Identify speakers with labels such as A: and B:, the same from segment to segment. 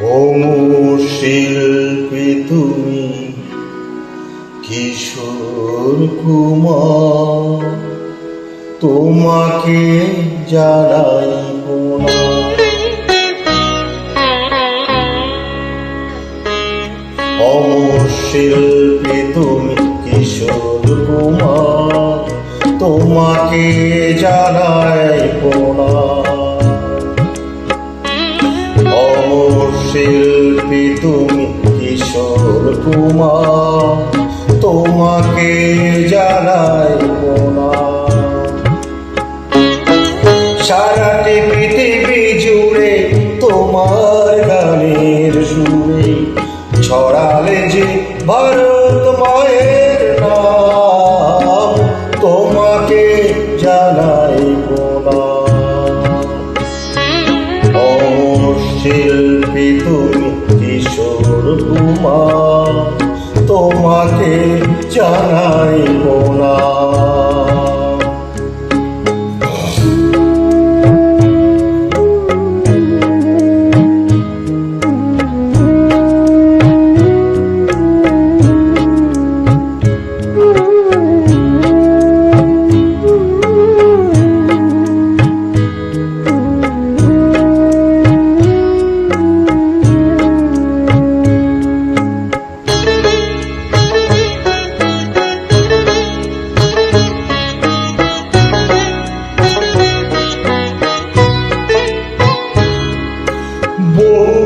A: অমর শিল্পী তুমি কিশোর কুমার, তোমাকে জানাই প্রণাম। অমর শিল্পী তুমি কিশোর কুমার, তোমাকে জানাই প্রণাম। অমর শিল্পী তুমি কিশোর কুমার, তোমাকে জানাই প্রণাম। সারাটি পৃথিবী জুড়ে তোমার গানের সুরে ছড়ালে যে ভারত মায়ের নাম, তোমাকে জানাই প্রণাম। অমর শিল্পী তুমি কিশোর কুমার, তোমাকে জানাই প্রণাম।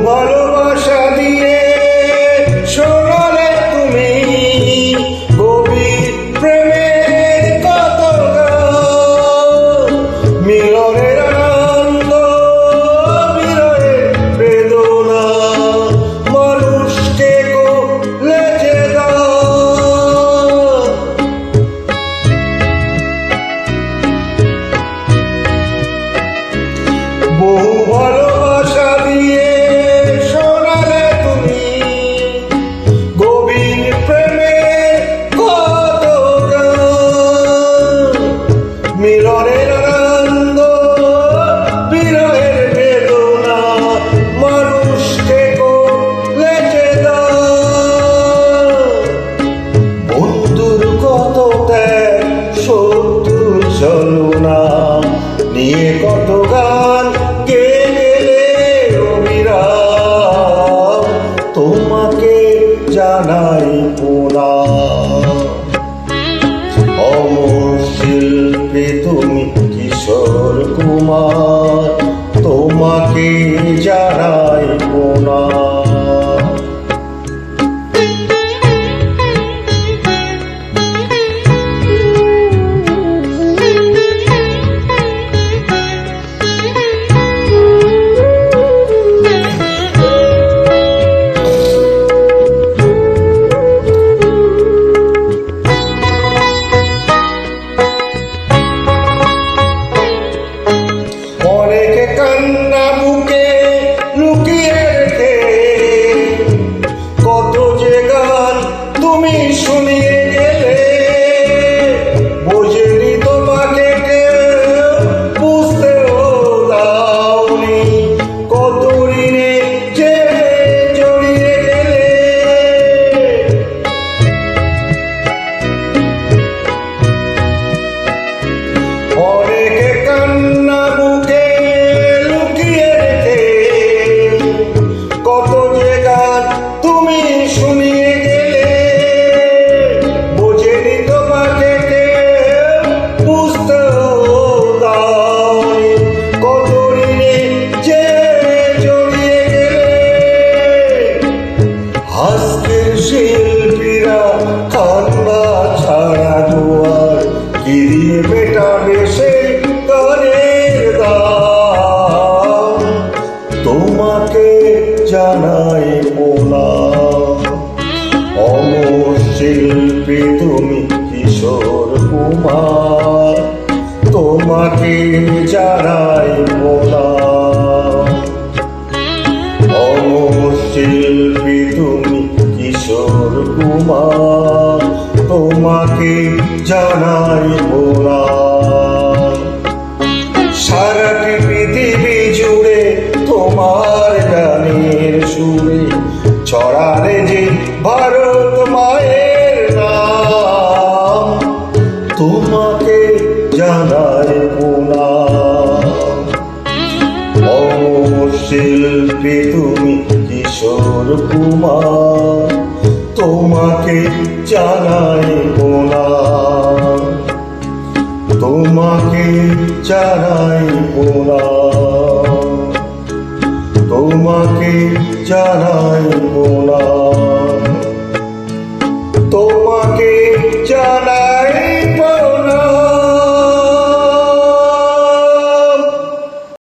A: ভালোবাসা দিয়ে শোনালে তুমি গভীর প্রেমের কত গান, মিলনের আনন্দ বিরহের বেদনা মানুষকে গলে যে দান। বহু ভালোবাসা দিয়ে মিলনের আনন্দ বিরহের বেদনা মানুষকে গলে যে দান। বন্ধুর কত ত্যাগ শত্রুর ছলনা নিয়ে কত গান গেয়ে গেলে অবিরাম, তোমাকে জানাই প্রণাম। অমর শিল্পী তুমি কিশোর কুমার, তোমাকে জানাই প্রণাম। কান্না বুকে লুকিয়ে রেখে কত যে গান তুমি শুনিয়ে গেলে, বোঝেনি তোমাকে কেউ বুঝতেও দাওনি কত ঋণে যে জড়িয়ে গেলে। অনেকে কান্না বুকে কত যে গান তুমি শুনিয়ে গেলে, বোঝেনি তোমাকে কেউ বুঝতেও দাওনি কত ঋণে যে জড়িয়ে গেলে। আজকের শিল্পীরা কান্না ছাড়া দুয়ার গিরিয়ে মেটাবে সেই গানের দাম, তোমাকে জানাই প্রণাম। অমর শিল্পী তুমি কিশোর কুমার, তোমাকে জানাই প্রণাম। অমর শিল্পী তুমি কিশোর কুমার, তোমাকে জানাই প্রণাম। সারাটি পৃথিবী জুড়ে তোমার গানের সুর কুমার, তোমাকে জানাই প্রণাম, তোমাকে জানাই প্রণাম, তোমাকে জানাই প্রণাম।